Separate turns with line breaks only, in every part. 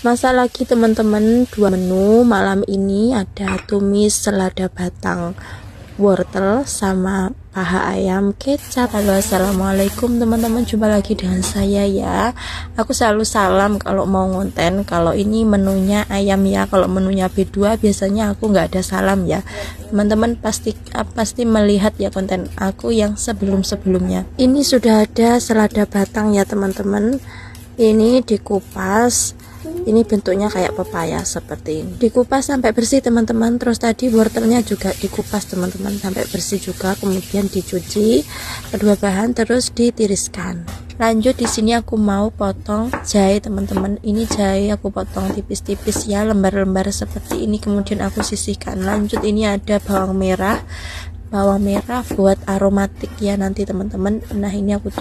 Masak lagi teman-teman, dua menu malam ini. Ada tumis selada batang, wortel, sama paha ayam kecap. Halo, assalamualaikum teman-teman, jumpa lagi dengan saya ya. Aku selalu salam kalau mau ngonten. Kalau ini menunya ayam ya, kalau menunya B2 biasanya aku nggak ada salam ya. Teman-teman pasti melihat ya konten aku yang sebelum-sebelumnya. Ini sudah ada selada batang ya teman-teman. Ini dikupas. Ini bentuknya kayak pepaya seperti ini. Dikupas sampai bersih teman-teman. Terus tadi wortelnya juga dikupas teman-teman sampai bersih juga. Kemudian dicuci kedua bahan terus ditiriskan. Lanjut di sini aku mau potong jahe teman-teman. Ini jahe aku potong tipis-tipis ya, lembar-lembar seperti ini. Kemudian aku sisihkan. Lanjut ini ada bawang merah. Bawang merah buat aromatik ya nanti teman-teman. Nah ini aku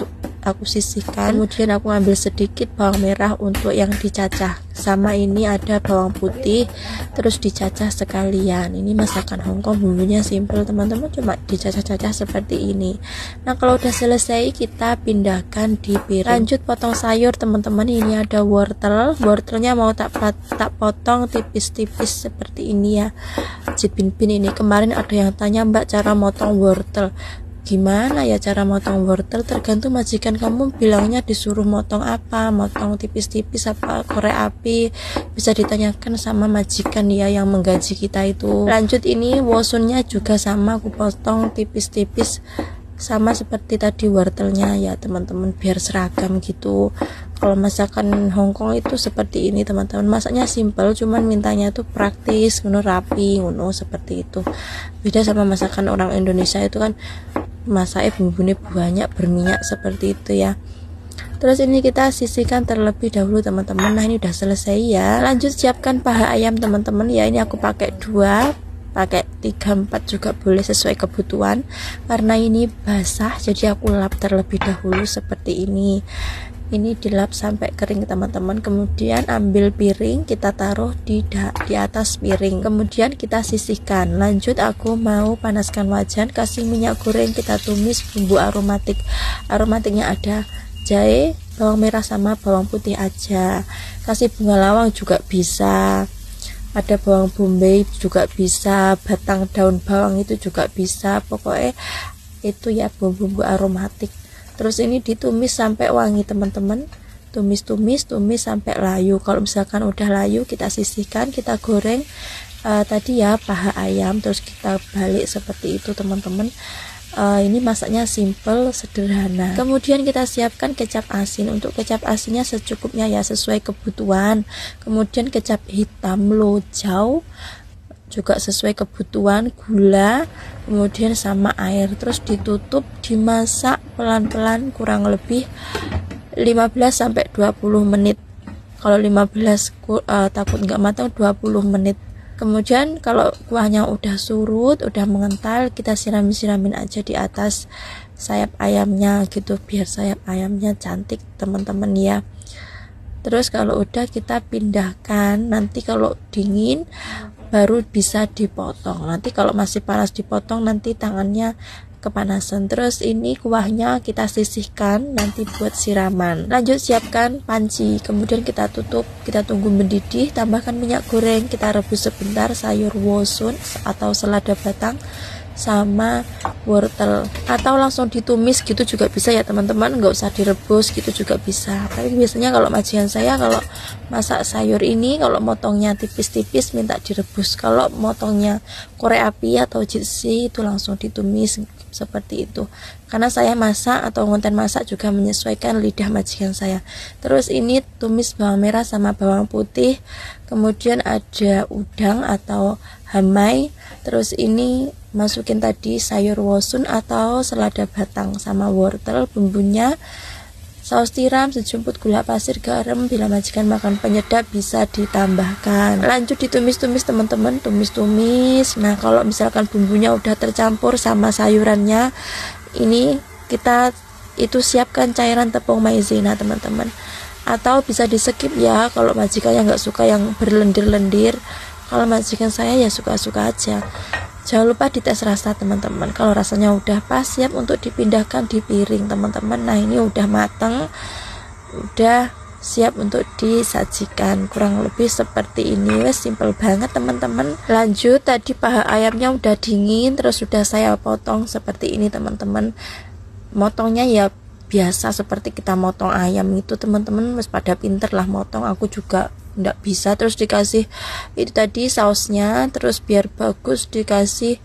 sisihkan. Kemudian aku ambil sedikit bawang merah untuk yang dicacah. Sama ini ada bawang putih terus dicacah sekalian. Ini masakan Hongkong, bumbunya simple teman-teman, cuma dicacah-cacah seperti ini. Nah kalau udah selesai kita pindahkan di piring. Lanjut potong sayur teman-teman. Ini ada wortel. Wortelnya mau tak potong tipis-tipis seperti ini ya. Jipin-bin ini. Kemarin ada yang tanya, Mbak, cara motong wortel gimana ya cara motong wortel? Tergantung majikan kamu bilangnya disuruh motong apa, motong tipis-tipis apa korek api, bisa ditanyakan sama majikan ya yang menggaji kita itu. Lanjut ini wosunnya juga sama aku potong tipis-tipis sama seperti tadi wortelnya ya teman-teman, biar seragam gitu. Kalau masakan Hongkong itu seperti ini teman-teman, masaknya simple, cuman mintanya itu praktis, rapi, seperti itu. Beda sama masakan orang Indonesia itu kan masaknya bumbunya banyak, berminyak seperti itu ya. Terus ini kita sisihkan terlebih dahulu teman-teman. Nah ini udah selesai ya. Lanjut siapkan paha ayam teman-teman ya. Ini aku pakai 2, pakai 3, 4 juga boleh sesuai kebutuhan. Karena ini basah jadi aku lap terlebih dahulu seperti ini. Ini dilap sampai kering teman-teman. Kemudian ambil piring, kita taruh di atas piring. Kemudian kita sisihkan. Lanjut aku mau panaskan wajan, kasih minyak goreng, kita tumis bumbu aromatik. Aromatiknya ada jahe, bawang merah sama bawang putih aja. Kasih bunga lawang juga bisa. Ada bawang bombay juga bisa, batang daun bawang itu juga bisa. Pokoknya itu ya bumbu-bumbu aromatik. Terus ini ditumis sampai wangi teman-teman. Tumis sampai layu. Kalau misalkan udah layu kita sisihkan, kita goreng tadi ya paha ayam, terus kita balik seperti itu teman-teman. Ini masaknya simple, sederhana. Kemudian kita siapkan kecap asin. Untuk kecap asinnya secukupnya ya, sesuai kebutuhan. Kemudian kecap hitam lojau juga sesuai kebutuhan, gula, kemudian sama air, terus ditutup, dimasak pelan-pelan kurang lebih 15-20 menit. Kalau 15 takut nggak matang, 20 menit. Kemudian kalau kuahnya udah surut, udah mengental, kita siramin aja di atas sayap ayamnya gitu, biar sayap ayamnya cantik teman-teman ya. Terus kalau udah kita pindahkan, nanti kalau dingin baru bisa dipotong. Nanti kalau masih panas dipotong, nanti tangannya kepanasan. Terus ini kuahnya kita sisihkan nanti buat siraman. Lanjut siapkan panci, kemudian kita tutup, kita tunggu mendidih, tambahkan minyak goreng, kita rebus sebentar sayur wosun atau selada batang sama wortel, atau langsung ditumis gitu juga bisa ya teman-teman, nggak usah direbus gitu juga bisa. Tapi biasanya kalau majikan saya kalau masak sayur ini, kalau motongnya tipis-tipis minta direbus. Kalau motongnya korek api atau jitsi itu langsung ditumis seperti itu. Karena saya masak atau ngonten masak juga menyesuaikan lidah majikan saya. Terus ini tumis bawang merah sama bawang putih, kemudian ada udang atau hamai. Terus ini masukin tadi sayur wosun atau selada batang sama wortel, bumbunya saus tiram, sejumput gula pasir, garam, bila majikan makan penyedap bisa ditambahkan. Lanjut ditumis-tumis teman-teman, tumis-tumis. Nah kalau misalkan bumbunya udah tercampur sama sayurannya, ini kita itu siapkan cairan tepung maizena teman-teman, atau bisa di skip ya kalau majikannya nggak suka yang berlendir-lendir. Kalau majikan saya ya suka-suka aja. Jangan lupa dites rasa teman-teman. Kalau rasanya udah pas, siap untuk dipindahkan di piring teman-teman. Nah ini udah mateng, udah siap untuk disajikan. Kurang lebih seperti ini. Wes simple banget teman-teman. Lanjut, tadi paha ayamnya udah dingin, terus sudah saya potong seperti ini teman-teman. Motongnya ya biasa seperti kita motong ayam itu teman-teman. Wes pada pinter lah motong, aku juga nggak bisa. Terus dikasih itu tadi sausnya, terus biar bagus dikasih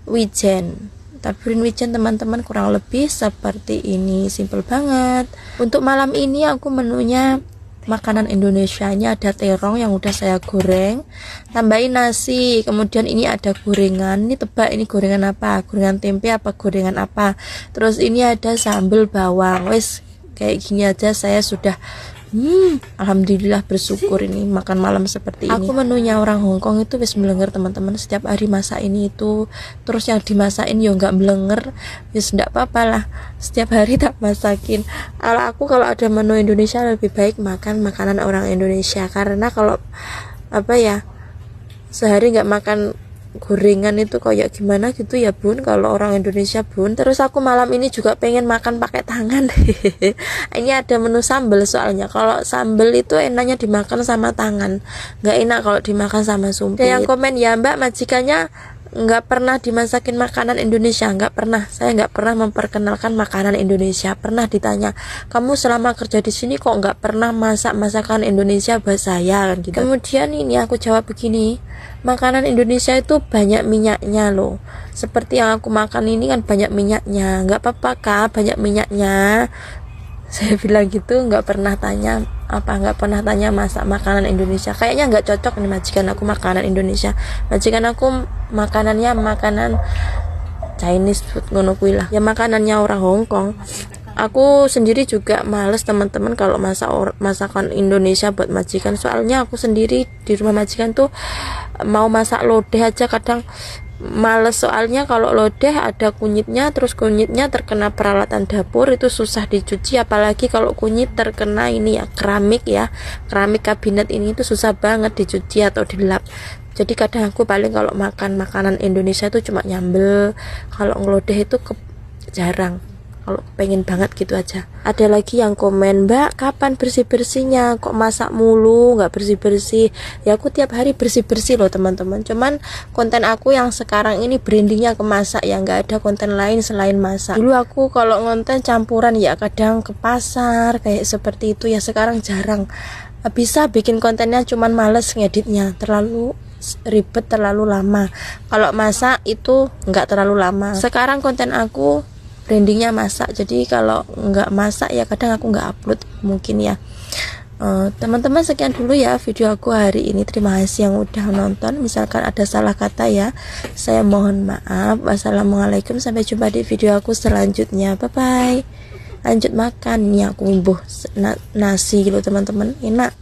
wijen, taburin wijen teman-teman. Kurang lebih seperti ini, simple banget. Untuk malam ini aku menunya makanan Indonesianya, ada terong yang udah saya goreng, tambahin nasi, kemudian ini ada gorengan. Ini tebak ini gorengan apa, gorengan tempe apa gorengan apa. Terus ini ada sambal bawang. Wes kayak gini aja saya sudah alhamdulillah bersyukur ini makan malam seperti ini. Aku menunya orang Hongkong itu wis melenger teman-teman, setiap hari masak ini itu, terus yang dimasakin ya nggak melenger, wis nggak apa-apa lah, setiap hari tak masakin. Kalau ada menu Indonesia lebih baik makan makanan orang Indonesia, karena kalau apa ya, sehari nggak makan gorengan itu kayak gimana gitu ya bun, kalau orang Indonesia bun. Terus aku malam ini juga pengen makan pakai tangan. Ini ada menu sambal, soalnya kalau sambal itu enaknya dimakan sama tangan, nggak enak kalau dimakan sama sumpit. Ada yang komen, ya mbak majikannya nggak pernah dimasakin makanan Indonesia. Nggak pernah, saya nggak pernah memperkenalkan makanan Indonesia. Pernah ditanya, kamu selama kerja di sini kok nggak pernah masak masakan Indonesia buat saya kan gitu. Kemudian ini aku jawab begini, makanan Indonesia itu banyak minyaknya loh, seperti yang aku makan ini kan banyak minyaknya. Nggak apa-apa kak banyak minyaknya, saya bilang gitu. Nggak pernah tanya masak makanan Indonesia. Kayaknya nggak cocok nih majikan aku makanan Indonesia. Majikan aku makanannya makanan Chinese food ngono kuwi lah, ya makanannya orang Hongkong. Aku sendiri juga males teman-teman kalau masakan Indonesia buat majikan, soalnya aku sendiri di rumah majikan tuh mau masak lodeh aja kadang males, soalnya kalau lodeh ada kunyitnya, terus kunyitnya terkena peralatan dapur itu susah dicuci, apalagi kalau kunyit terkena ini ya keramik kabinet ini itu susah banget dicuci atau dilap. Jadi kadang aku paling kalau makan makanan Indonesia itu cuma nyambel, kalau ngelodeh itu jarang, kalau pengen banget gitu aja. Ada lagi yang komen, mbak kapan bersih-bersihnya, kok masak mulu nggak bersih-bersih. Ya aku tiap hari bersih-bersih loh teman-teman, cuman konten aku yang sekarang ini brandingnya ke masak ya, nggak ada konten lain selain masak. Dulu aku kalau ngonten campuran ya kadang ke pasar kayak seperti itu ya, sekarang jarang. Bisa bikin kontennya cuman males ngeditnya, terlalu ribet, terlalu lama. Kalau masak itu nggak terlalu lama. Sekarang konten aku brandingnya masak, jadi kalau nggak masak ya kadang aku nggak upload mungkin ya. Teman-teman sekian dulu ya video aku hari ini, terima kasih yang udah nonton. Misalkan ada salah kata ya saya mohon maaf. Wassalamualaikum, sampai jumpa di video aku selanjutnya, bye bye. Lanjut makan, ini aku imbuh nasi gitu teman-teman, enak.